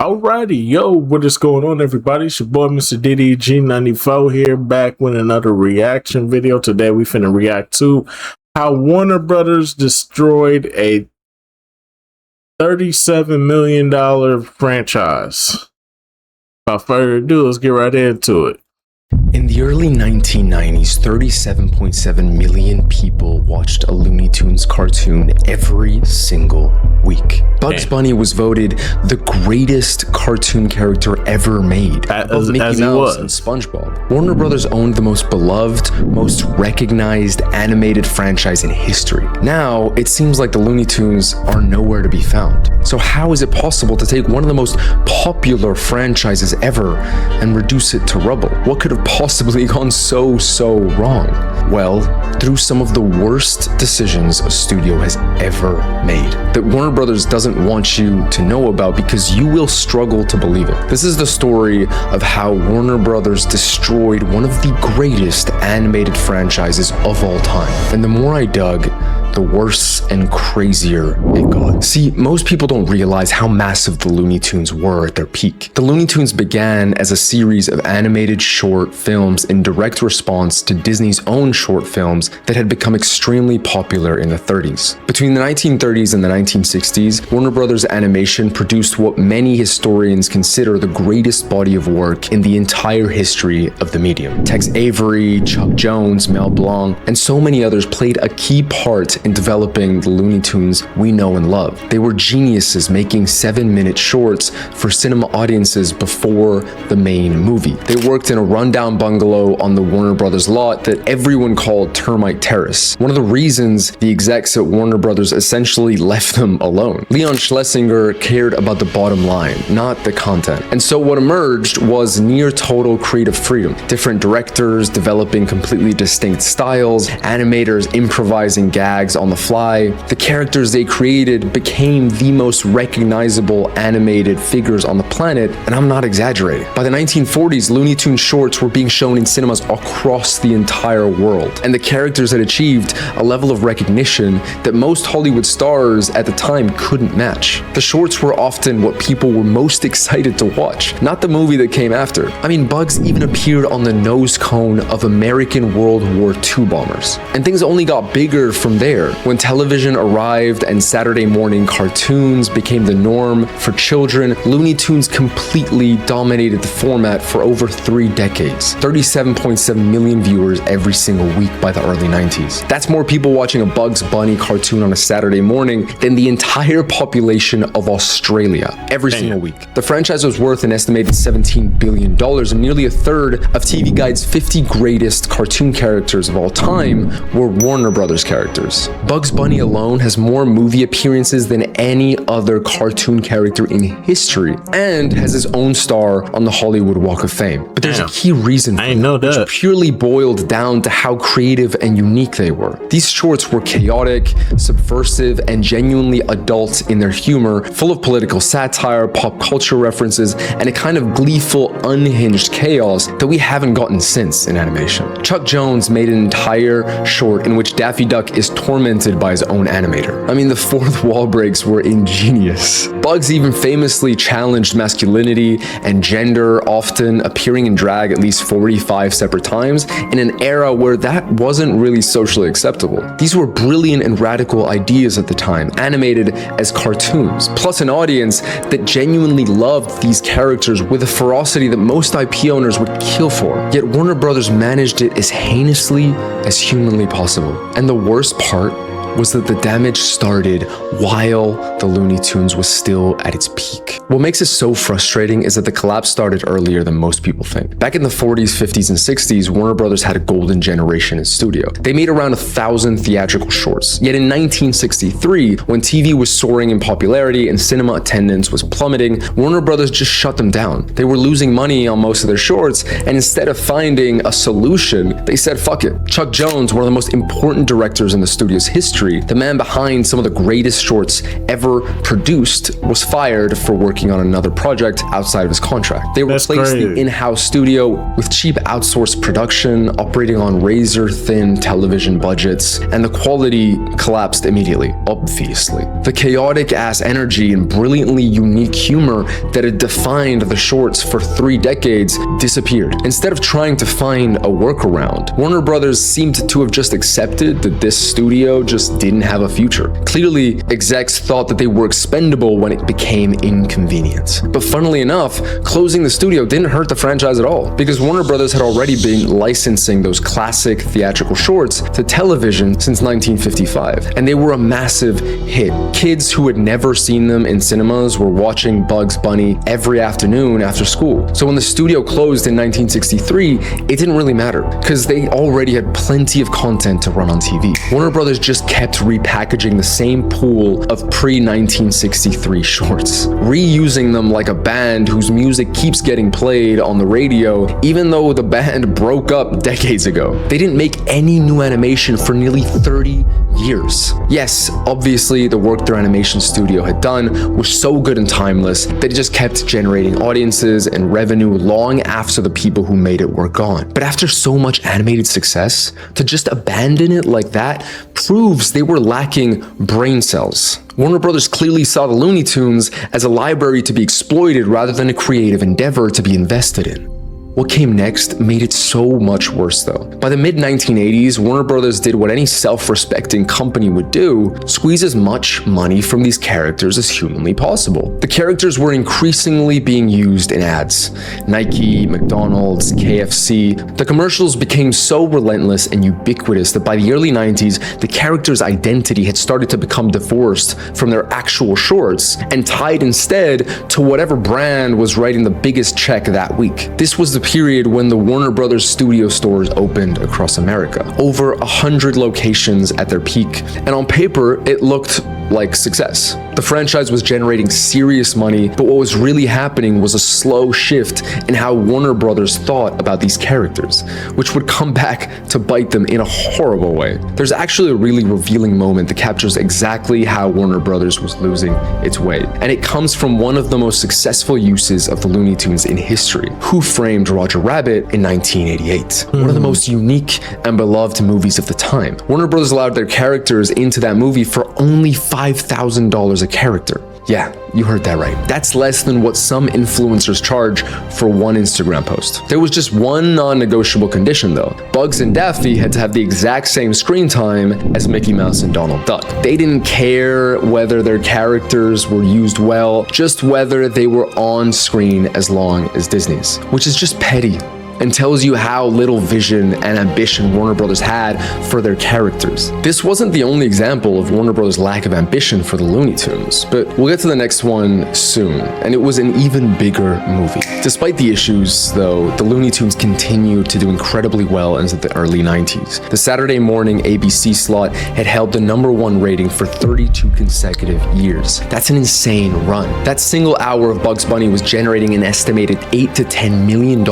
Alrighty, yo, what is going on, everybody? It's your boy, Mr. Diddy G94 here, back with another reaction video. Today, we finna react to how Warner Brothers destroyed a $37 million franchise. Without further ado, let's get right into it. In the early 1990s, 37.7 million people watched a Looney Tunes cartoon every single week. Bugs Bunny was voted the greatest cartoon character ever made, above Mickey Mouse and SpongeBob. Warner Brothers owned the most beloved, most recognized animated franchise in history. Now, it seems like the Looney Tunes are nowhere to be found. So how is it possible to take one of the most popular franchises ever and reduce it to rubble? What could have possibly gone so wrong? Well, through some of the worst decisions a studio has ever made that Warner Brothers doesn't want you to know about because you will struggle to believe it. This is the story of how Warner Brothers destroyed one of the greatest animated franchises of all time. And the more I dug, the worse and crazier it got. See, most people don't realize how massive the Looney Tunes were at their peak. The Looney Tunes began as a series of animated short films in direct response to Disney's own short films that had become extremely popular in the 30s. Between the 1930s and the 1960s, Warner Brothers Animation produced what many historians consider the greatest body of work in the entire history of the medium. Tex Avery, Chuck Jones, Mel Blanc, and so many others played a key part in developing the Looney Tunes we know and love. They were geniuses making 7-minute shorts for cinema audiences before the main movie. They worked in a rundown bungalow on the Warner Brothers lot that everyone called Termite Terrace. One of the reasons the execs at Warner Brothers essentially left them alone. Leon Schlesinger cared about the bottom line, not the content. And so what emerged was near total creative freedom. Different directors developing completely distinct styles, animators improvising gags on the fly. The characters they created became the most recognizable animated figures on the planet, and I'm not exaggerating. By the 1940s, Looney Tunes shorts were being shown in cinemas across the entire world, and the characters had achieved a level of recognition that most Hollywood stars at the time couldn't match. The shorts were often what people were most excited to watch, not the movie that came after. I mean, Bugs even appeared on the nose cone of American World War II bombers. And things only got bigger from there. When television arrived and Saturday morning cartoons became the norm for children, Looney Tunes completely dominated the format for over 3 decades. 37.7 million viewers every single week by the early 90s. That's more people watching a Bugs Bunny cartoon on a Saturday morning than the entire population of Australia every single week. The franchise was worth an estimated $17 billion, and nearly a third of TV Guide's 50 greatest cartoon characters of all time were Warner Brothers characters. Bugs Bunny alone has more movie appearances than any other cartoon character in history and has his own star on the Hollywood Walk of Fame. But there's a key reason for that, which purely boiled down to how creative and unique they were. These shorts were chaotic, subversive, and genuinely adult in their humor, full of political satire, pop culture references, and a kind of gleeful, unhinged chaos that we haven't gotten since in animation. Chuck Jones made an entire short in which Daffy Duck is tormented by his own animator. I mean, the fourth wall breaks were ingenious. Bugs even famously challenged masculinity and gender, often appearing in drag at least 45 separate times in an era where that wasn't really socially acceptable. These were brilliant and radical ideas at the time, animated as cartoons, plus an audience that genuinely loved these characters with a ferocity that most IP owners would kill for. Yet Warner Brothers managed it as heinously as humanly possible. And the worst part was that the damage started while the Looney Tunes was still at its peak. What makes it so frustrating is that the collapse started earlier than most people think. Back in the 40s, 50s, and 60s, Warner Brothers had a golden generation in studio. They made around 1,000 theatrical shorts. Yet in 1963, when TV was soaring in popularity and cinema attendance was plummeting, Warner Brothers just shut them down. They were losing money on most of their shorts, and instead of finding a solution, they said, fuck it. Chuck Jones, one of the most important directors in the studio's history, history, the man behind some of the greatest shorts ever produced was fired for working on another project outside of his contract. They replaced the in-house studio with cheap outsourced production, operating on razor-thin television budgets, and the quality collapsed immediately, obviously. The chaotic-ass energy and brilliantly unique humor that had defined the shorts for 3 decades disappeared. Instead of trying to find a workaround, Warner Brothers seemed to have just accepted that this studio just didn't have a future. Clearly, execs thought that they were expendable when it became inconvenient. But funnily enough, closing the studio didn't hurt the franchise at all, because Warner Brothers had already been licensing those classic theatrical shorts to television since 1955, and they were a massive hit. Kids who had never seen them in cinemas were watching Bugs Bunny every afternoon after school. So when the studio closed in 1963, it didn't really matter, because they already had plenty of content to run on TV. Warner Brothers just kept repackaging the same pool of pre-1963 shorts, reusing them like a band whose music keeps getting played on the radio, even though the band broke up decades ago. They didn't make any new animation for nearly 30 years. Yes, obviously the work their animation studio had done was so good and timeless that it just kept generating audiences and revenue long after the people who made it were gone. But after so much animated success, to just abandon it like that proves they were lacking brain cells. Warner Brothers clearly saw the Looney Tunes as a library to be exploited rather than a creative endeavor to be invested in. What came next made it so much worse though. By the mid-1980s, Warner Brothers did what any self-respecting company would do: squeeze as much money from these characters as humanly possible. The characters were increasingly being used in ads. Nike, McDonald's, KFC. The commercials became so relentless and ubiquitous that by the early 90s, the characters' identity had started to become divorced from their actual shorts and tied instead to whatever brand was writing the biggest check that week. This was the period when the Warner Brothers studio stores opened across America. Over 100 locations at their peak, and on paper, it looked like success. The franchise was generating serious money, but what was really happening was a slow shift in how Warner Brothers thought about these characters, which would come back to bite them in a horrible way. There's actually a really revealing moment that captures exactly how Warner Brothers was losing its way, and it comes from one of the most successful uses of the Looney Tunes in history: Who Framed Roger Rabbit in 1988. One of the most unique and beloved movies of the time. Warner Brothers allowed their characters into that movie for only $5,000 a character. Yeah, you heard that right. That's less than what some influencers charge for one Instagram post. There was just one non-negotiable condition though. Bugs and Daffy had to have the exact same screen time as Mickey Mouse and Donald Duck. They didn't care whether their characters were used well, just whether they were on screen as long as Disney's, which is just petty and tells you how little vision and ambition Warner Brothers had for their characters. This wasn't the only example of Warner Brothers' lack of ambition for the Looney Tunes, but we'll get to the next one soon, and it was an even bigger movie. Despite the issues, though, the Looney Tunes continued to do incredibly well into the early 90s. The Saturday morning ABC slot had held the #1 rating for 32 consecutive years. That's an insane run. That single hour of Bugs Bunny was generating an estimated $8 to $10 million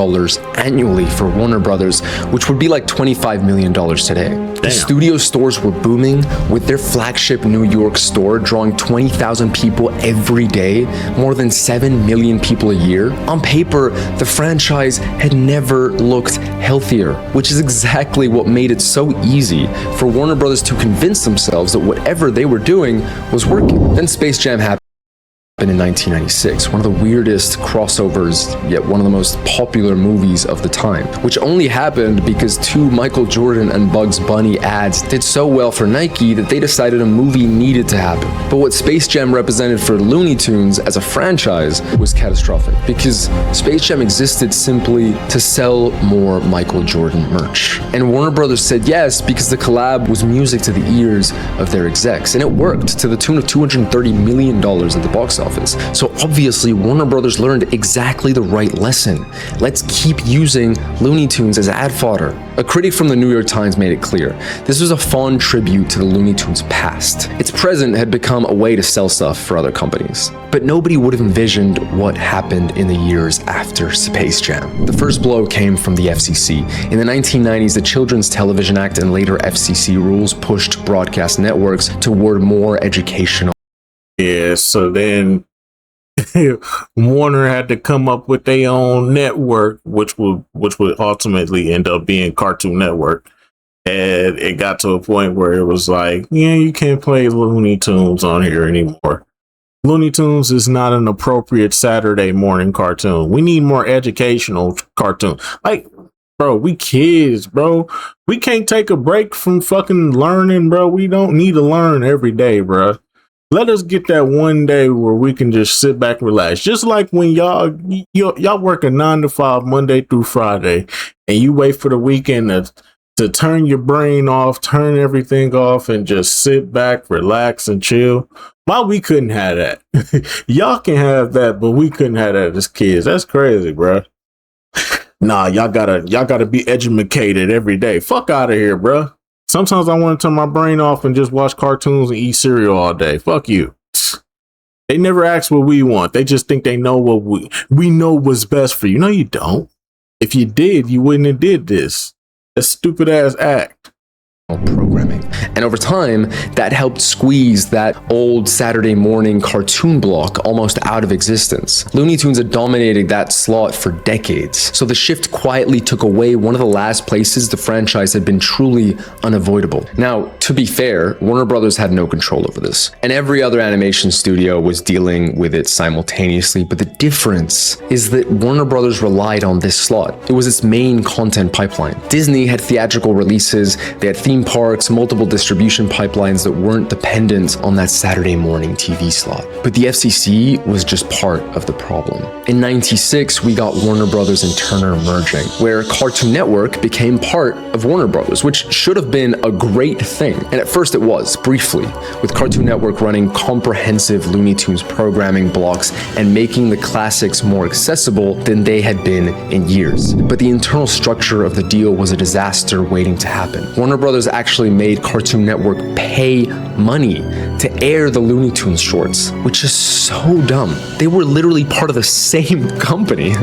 annually for Warner Brothers, which would be like $25 million today. The studio stores were booming, with their flagship New York store drawing 20,000 people every day, more than 7 million people a year. On paper, the franchise had never looked healthier, which is exactly what made it so easy for Warner Brothers to convince themselves that whatever they were doing was working. Then Space Jam happened in 1996, one of the weirdest crossovers, yet one of the most popular movies of the time, which only happened because 2 Michael Jordan and Bugs Bunny ads did so well for Nike that they decided a movie needed to happen. But what Space Jam represented for Looney Tunes as a franchise was catastrophic, because Space Jam existed simply to sell more Michael Jordan merch. And Warner Brothers said yes because the collab was music to the ears of their execs, and it worked to the tune of $230 million at the box office. office. So obviously Warner Brothers learned exactly the right lesson. Let's keep using Looney Tunes as ad fodder. A critic from the New York Times made it clear. This was a fond tribute to the Looney Tunes past. Its present had become a way to sell stuff for other companies. But nobody would have envisioned what happened in the years after Space Jam. The first blow came from the FCC. In the 1990s, the Children's Television Act and later FCC rules pushed broadcast networks toward more educational. Yeah, so then Warner had to come up with their own network, which would ultimately end up being Cartoon Network. And it got to a point where it was like, yeah, you can't play Looney Tunes on here anymore. Looney Tunes is not an appropriate Saturday morning cartoon. We need more educational cartoon. Like, bro, we kids, bro. We can't take a break from fucking learning, bro. We don't need to learn every day, bro. Let us get that one day where we can just sit back and relax. Just like when y'all work a 9 to 5 Monday through Friday, and you wait for the weekend to turn your brain off, turn everything off, and just sit back, relax, and chill. Why we couldn't have that? Y'all can have that, but we couldn't have that as kids. That's crazy, bro. Nah, y'all gotta be educated every day. Fuck out of here, bro. Sometimes I want to turn my brain off and just watch cartoons and eat cereal all day. Fuck you. They never ask what we want. They just think they know what we know what's best for you. No, you don't. If you did, you wouldn't have did this. A stupid ass act. Programming. And over time, that helped squeeze that old Saturday morning cartoon block almost out of existence. Looney Tunes had dominated that slot for decades, so the shift quietly took away one of the last places the franchise had been truly unavoidable. Now, to be fair, Warner Brothers had no control over this, and every other animation studio was dealing with it simultaneously, but the difference is that Warner Brothers relied on this slot. It was its main content pipeline. Disney had theatrical releases, they had theme parks, multiple distribution pipelines that weren't dependent on that Saturday morning TV slot. But the FCC was just part of the problem. In '96, we got Warner Brothers and Turner merging, where Cartoon Network became part of Warner Brothers, which should have been a great thing. And at first it was, briefly, with Cartoon Network running comprehensive Looney Tunes programming blocks and making the classics more accessible than they had been in years. But the internal structure of the deal was a disaster waiting to happen. Warner Brothers actually made Cartoon Network pay money to air the Looney Tunes shorts, which is so dumb. They were literally part of the same company.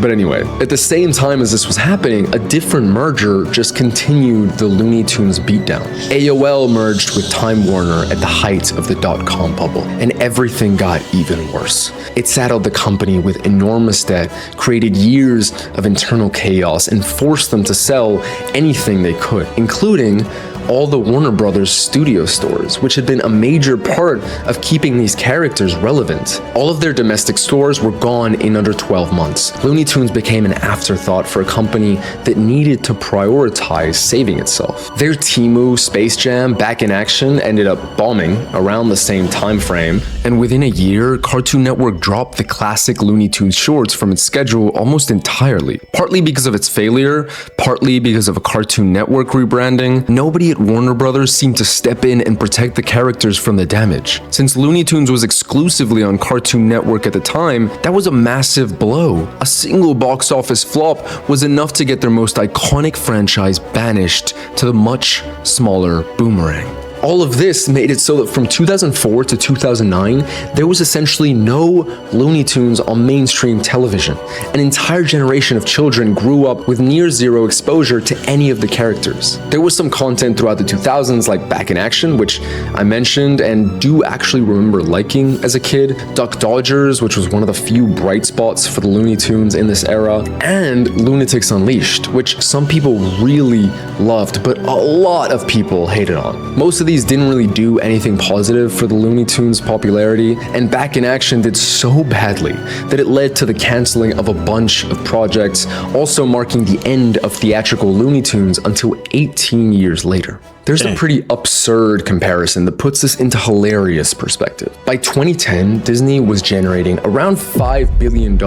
But anyway, at the same time as this was happening, a different merger just continued the Looney Tunes beatdown. AOL merged with Time Warner at the height of the dot-com bubble, and everything got even worse. It saddled the company with enormous debt, created years of internal chaos, and forced them to sell anything they could, including all the Warner Brothers studio stores, which had been a major part of keeping these characters relevant. All of their domestic stores were gone in under 12 months. Looney Tunes became an afterthought for a company that needed to prioritize saving itself. Their Temu, Space Jam, Back in Action ended up bombing around the same time frame, and within a year, Cartoon Network dropped the classic Looney Tunes shorts from its schedule almost entirely. Partly because of its failure, partly because of a Cartoon Network rebranding, nobody at Warner Brothers seemed to step in and protect the characters from the damage. Since Looney Tunes was exclusively on Cartoon Network at the time, that was a massive blow. A single box office flop was enough to get their most iconic franchise banished to the much smaller Boomerang. All of this made it so that from 2004 to 2009, there was essentially no Looney Tunes on mainstream television. An entire generation of children grew up with near zero exposure to any of the characters. There was some content throughout the 2000s like Back in Action, which I mentioned and do actually remember liking as a kid, Duck Dodgers, which was one of the few bright spots for the Looney Tunes in this era, and Lunatics Unleashed, which some people really loved, but a lot of people hated on. Most of these didn't really do anything positive for the Looney Tunes popularity, and Back in Action did so badly that it led to the canceling of a bunch of projects, also marking the end of theatrical Looney Tunes until 18 years later. There's a pretty absurd comparison that puts this into hilarious perspective. By 2010, Disney was generating around $5 billion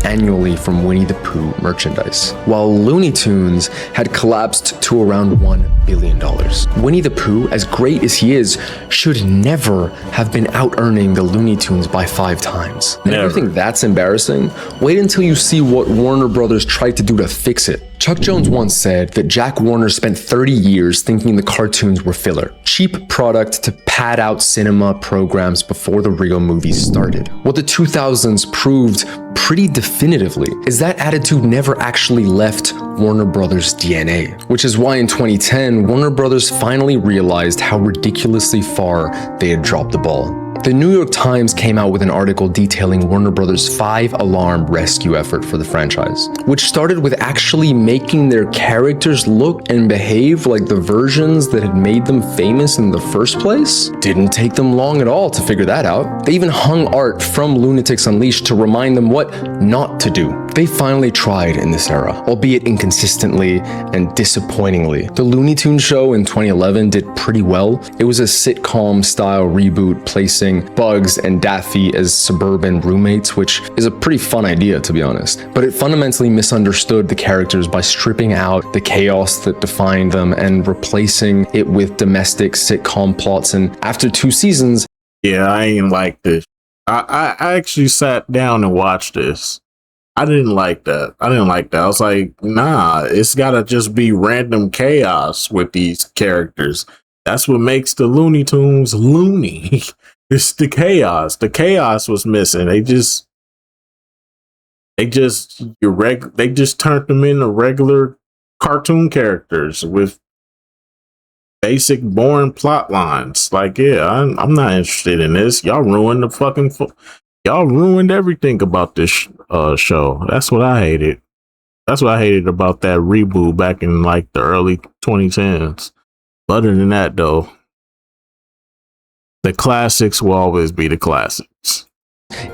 annually from Winnie the Pooh merchandise, while Looney Tunes had collapsed to around $1 billion. Winnie the Pooh, as great as he is, should never have been out-earning the Looney Tunes by 5 times. And if you think that's embarrassing, wait until you see what Warner Brothers tried to do to fix it. Chuck Jones once said that Jack Warner spent 30 years thinking the cartoons were filler, cheap product to pad out cinema programs before the real movies started. What the 2000s proved pretty definitively is that attitude never actually left Warner Brothers' DNA, which is why in 2010, Warner Brothers finally realized how ridiculously far they had dropped the ball. The New York Times came out with an article detailing Warner Brothers' 5-alarm rescue effort for the franchise, which started with actually making their characters look and behave like the versions that had made them famous in the first place. Didn't take them long at all to figure that out. They even hung art from Lunatics Unleashed to remind them what not to do. They finally tried in this era, albeit inconsistently and disappointingly. The Looney Tunes show in 2011 did pretty well. It was a sitcom-style reboot placing Bugs and Daffy as suburban roommates, which is a pretty fun idea, to be honest. But it fundamentally misunderstood the characters by stripping out the chaos that defined them and replacing it with domestic sitcom plots. And after 2 seasons... Yeah, I ain't like this. I actually sat down and watched this. I didn't like that. I was like, nah, it's gotta just be random chaos with these characters. That's what makes the Looney Tunes loony. It's the chaos. The chaos was missing. They just turned them into regular cartoon characters with basic, boring plot lines. Like, yeah, I'm not interested in this. Y'all ruined y'all ruined everything about this show. That's what I hated. That's what I hated about that reboot back in like the early 2010s. Other than that, though, the classics will always be the classics.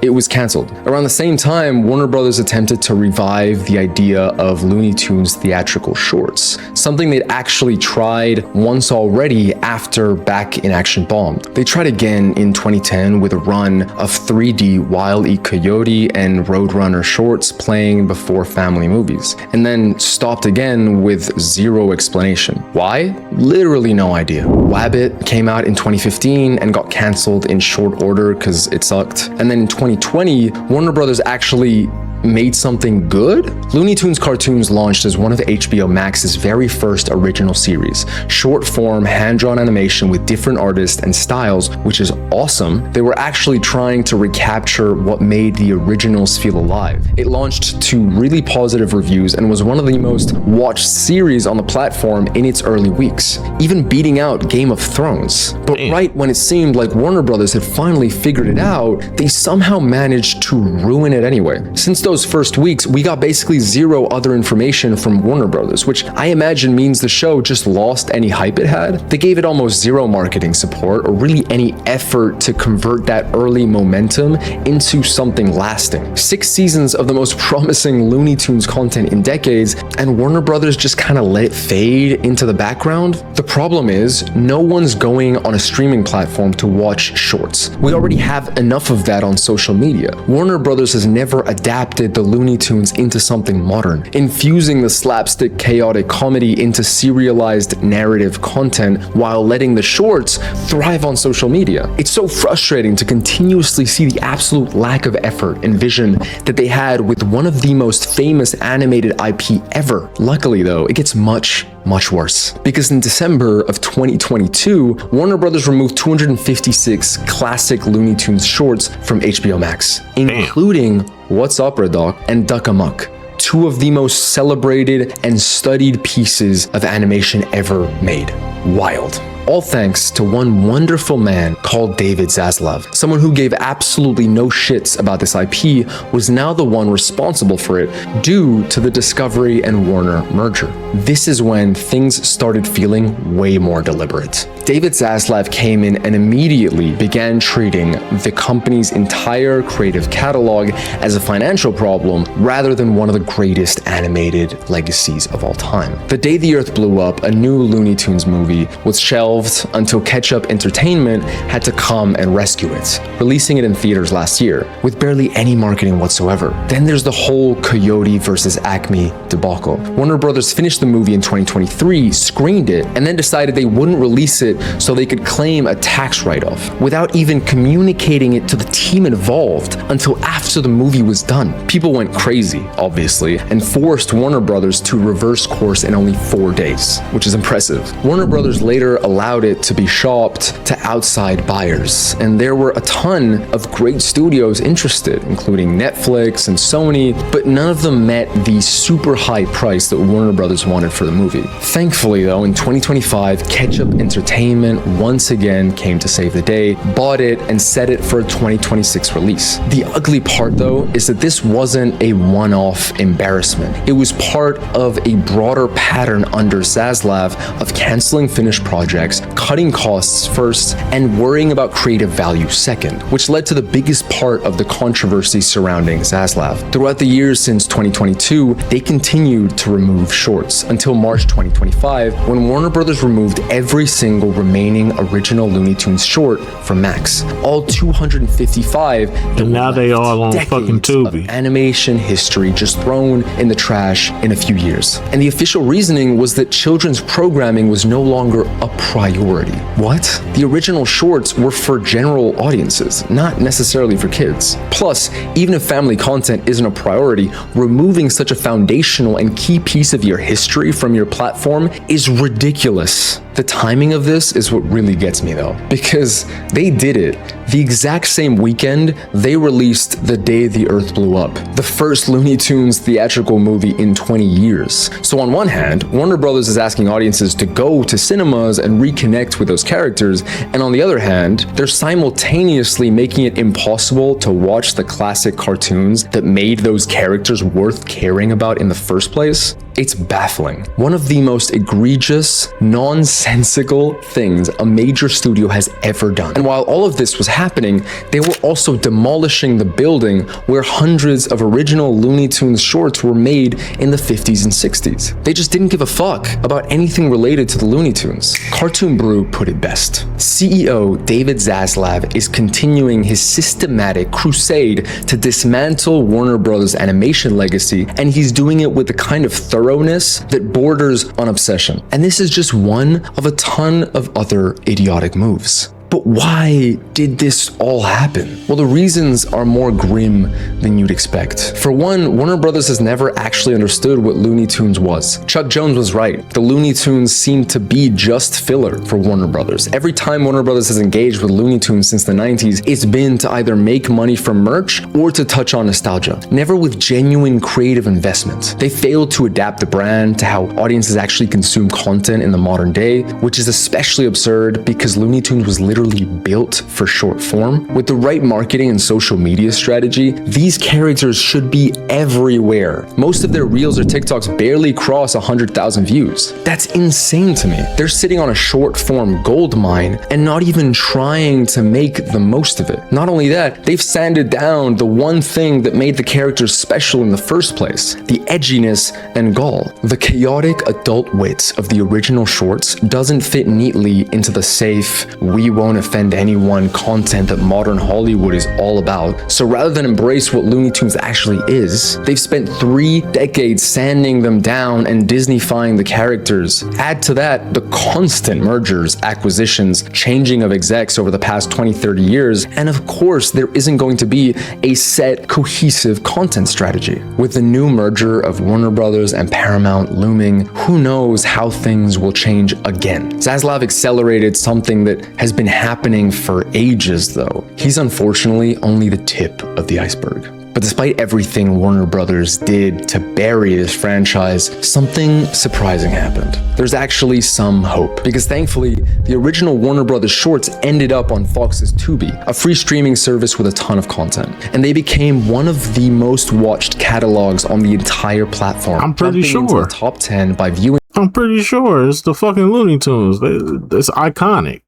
It was canceled. Around the same time, Warner Brothers attempted to revive the idea of Looney Tunes theatrical shorts, something they'd actually tried once already after Back in Action bombed. They tried again in 2010 with a run of 3D Wile E. Coyote and Roadrunner shorts playing before family movies, and then stopped again with zero explanation. Why? Literally no idea. Wabbit came out in 2015 and got canceled in short order because it sucked. And then in 2020, Warner Brothers actually made something good? Looney Tunes cartoons launched as one of HBO Max's very first original series, short-form, hand-drawn animation with different artists and styles, which is awesome. They were actually trying to recapture what made the originals feel alive. It launched to really positive reviews and was one of the most watched series on the platform in its early weeks, even beating out Game of Thrones. But right when it seemed like Warner Brothers had finally figured it out, they somehow managed to ruin it anyway. Since those first weeks, we got basically zero other information from Warner Brothers, which I imagine means the show just lost any hype it had. They gave it almost zero marketing support or really any effort to convert that early momentum into something lasting. 6 seasons of the most promising Looney Tunes content in decades, and Warner Brothers just kind of let it fade into the background. The problem is, no one's going on a streaming platform to watch shorts. We already have enough of that on social media. Warner Brothers has never adapted the Looney Tunes into something modern, infusing the slapstick chaotic comedy into serialized narrative content while letting the shorts thrive on social media. It's so frustrating to continuously see the absolute lack of effort and vision that they had with one of the most famous animated IP ever. Luckily though, it gets much worse, because in December of 2022, Warner Brothers removed 256 classic Looney Tunes shorts from HBO Max, including What's Up, Red Dog and Duck Amuck, 2 of the most celebrated and studied pieces of animation ever made. Wild. All thanks to one wonderful man called David Zaslav. Someone who gave absolutely no shits about this IP was now the one responsible for it due to the Discovery and Warner merger. This is when things started feeling way more deliberate. David Zaslav came in and immediately began treating the company's entire creative catalog as a financial problem rather than one of the greatest animated legacies of all time. The day the Earth blew up, a new Looney Tunes movie was shelved until Ketchup Entertainment had to come and rescue it, releasing it in theaters last year with barely any marketing whatsoever. Then there's the whole Coyote versus Acme debacle. Warner Brothers finished the movie in 2023, screened it, and then decided they wouldn't release it so they could claim a tax write-off without even communicating it to the team involved until after the movie was done. People went crazy, obviously, and forced Warner Brothers to reverse course in only 4 days, which is impressive. Warner Brothers later allowed it to be shopped to outside buyers, and there were a ton of great studios interested, including Netflix and Sony, but none of them met the super high price that Warner Brothers wanted for the movie. Thankfully, though, in 2025, Ketchup Entertainment once again came to save the day, bought it, and set it for a 2026 release. The ugly part, though, is that this wasn't a one-off embarrassment. It was part of a broader pattern under Zaslav of canceling finished projects, cutting costs first, and worrying about creative value second, which led to the biggest part of the controversy surrounding Zaslav. Throughout the years since 2022, they continued to remove shorts until March 2025, when Warner Brothers removed every single remaining original Looney Tunes short from Max. All 255, and now they all on fucking Tubi. Animation history just thrown in the trash in a few years. And the official reasoning was that children's programming was no longer a priority. What? The original shorts were for general audiences, not necessarily for kids. Plus, even if family content isn't a priority, removing such a foundational and key piece of your history from your platform is ridiculous. The timing of this is what really gets me though, because they did it the exact same weekend they released The Day the Earth Blew Up, the first Looney Tunes theatrical movie in 20 years. So on one hand, Warner Brothers is asking audiences to go to cinemas and reconnect with those characters, and on the other hand, they're simultaneously making it impossible to watch the classic cartoons that made those characters worth caring about in the first place. It's baffling. One of the most egregious, nonsensical things a major studio has ever done. And while all of this was happening, they were also demolishing the building where hundreds of original Looney Tunes shorts were made in the 50s and 60s. They just didn't give a fuck about anything related to the Looney Tunes. Cartoon Brew put it best. CEO David Zaslav is continuing his systematic crusade to dismantle Warner Brothers' animation legacy, and he's doing it with the kind of thoroughness that borders on obsession. And this is just one of a ton of other idiotic moves. But why did this all happen? Well, the reasons are more grim than you'd expect. For one, Warner Brothers has never actually understood what Looney Tunes was. Chuck Jones was right. The Looney Tunes seemed to be just filler for Warner Brothers. Every time Warner Brothers has engaged with Looney Tunes since the 90s, it's been to either make money from merch or to touch on nostalgia, never with genuine creative investment. They failed to adapt the brand to how audiences actually consume content in the modern day, which is especially absurd because Looney Tunes was literally built for short form. With the right marketing and social media strategy, these characters should be everywhere. Most of their reels or TikToks barely cross 100,000 views. That's insane to me. They're sitting on a short form gold mine and not even trying to make the most of it. Not only that, they've sanded down the one thing that made the characters special in the first place, the edginess and gall. The chaotic adult wit of the original shorts doesn't fit neatly into the safe, we won't offend anyone content that modern Hollywood is all about. So rather than embrace what Looney Tunes actually is, they've spent 3 decades sanding them down and Disneyfying the characters. Add to that the constant mergers, acquisitions, changing of execs over the past 20-30 years, and of course there isn't going to be a set cohesive content strategy. With the new merger of Warner Brothers and Paramount looming, who knows how things will change again. Zaslav accelerated something that has been happening for ages though. He's unfortunately only the tip of the iceberg. But despite everything Warner Brothers did to bury this franchise, something surprising happened. There's actually some hope, because thankfully, the original Warner Brothers shorts ended up on Fox's Tubi, a free streaming service with a ton of content. And they became one of the most watched catalogs on the entire platform. I'm pretty sure. Into the top 10 by viewing. I'm pretty sure it's the fucking Looney Tunes. It's iconic.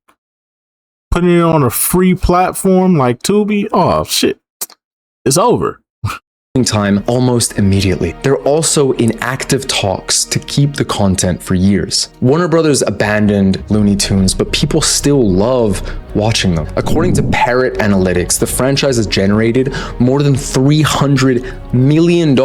Putting it on a free platform like Tubi, oh shit, it's over. Time almost immediately. They're also in active talks to keep the content for years. Warner Brothers abandoned Looney Tunes, but people still love watching them. According to Parrot Analytics, the franchise has generated more than $300 million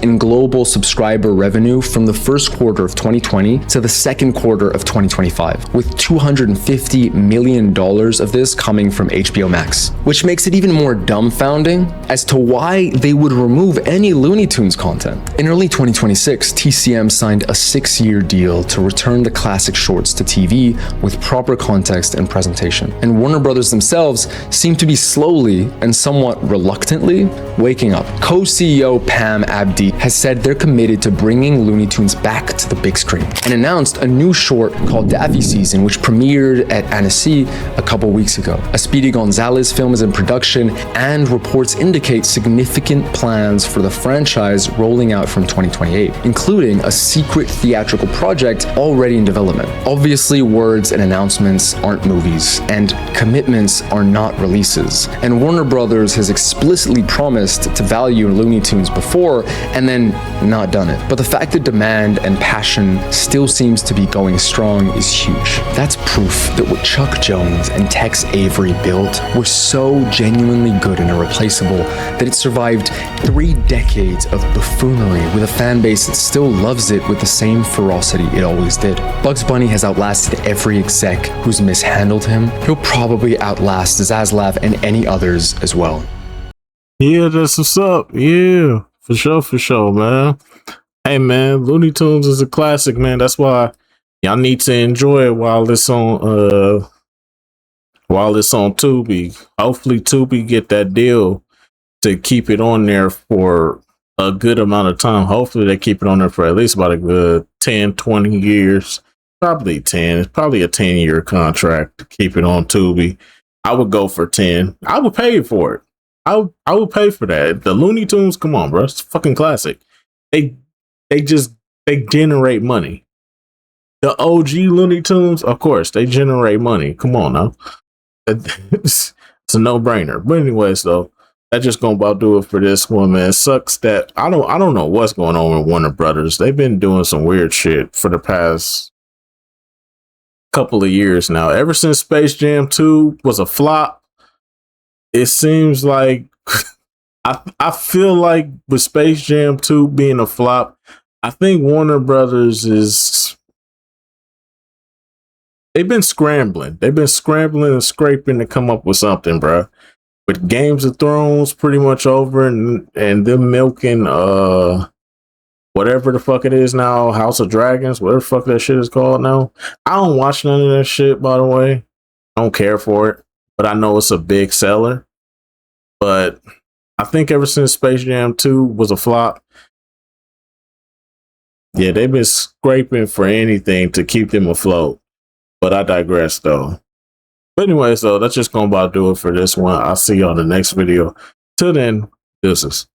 in global subscriber revenue from the first quarter of 2020 to the second quarter of 2025, with $250 million of this coming from HBO Max, which makes it even more dumbfounding as to why they would remove any Looney Tunes content. In early 2026, TCM signed a 6-year deal to return the classic shorts to TV with proper context and presentation. And Warner Brothers themselves seem to be slowly and somewhat reluctantly waking up. Co-CEO Pam Abdi has said they're committed to bringing Looney Tunes back to the big screen and announced a new short called Daffy Season, which premiered at Annecy a couple weeks ago. A Speedy Gonzalez film is in production, and reports indicate significant plans for the franchise rolling out from 2028, including a secret theatrical project already in development. Obviously, words and announcements aren't movies, and commitments are not releases. And Warner Brothers has explicitly promised to value Looney Tunes before and then not done it. But the fact that demand and passion still seems to be going strong is huge. That's proof that what Chuck Jones and Tex Avery built was so genuinely good and irreplaceable that it survived 3 decades of buffoonery with a fan base that still loves it with the same ferocity it always did. Bugs Bunny has outlasted every exec who's mishandled him. He'll probably outlast Zaslav and any others as well. Yeah, that's what's up. Yeah, for sure, man. Hey, man, Looney Tunes is a classic, man. That's why y'all need to enjoy it while it's on Tubi. Hopefully, Tubi get that deal to keep it on there for a good amount of time. Hopefully they keep it on there for at least about a good 10, 20 years. Probably 10. It's probably a 10-year contract to keep it on Tubi. I would go for 10. I would pay for it. I would pay for that. The Looney Tunes, come on, bro. It's a fucking classic. They generate money. The OG Looney Tunes, of course, they generate money. Come on now. It's a no-brainer. But anyways, though, that's just gonna about do it for this one, man. It sucks that I don't know what's going on with Warner Brothers. They've been doing some weird shit for the past couple of years now. Ever since Space Jam 2 was a flop, it seems like I feel like with Space Jam 2 being a flop, I think Warner Brothers they've been scrambling. They've been scrambling and scraping to come up with something, bro. With Games of Thrones pretty much over and them milking whatever the fuck it is now, House of Dragons, whatever the fuck that shit is called now. I don't watch none of that shit, by the way. I don't care for it, but I know it's a big seller. But I think ever since Space Jam 2 was a flop, yeah, they've been scraping for anything to keep them afloat. But I digress, though. But anyways, though, that's just gonna about do it for this one. I'll see you on the next video. Till then, deuces.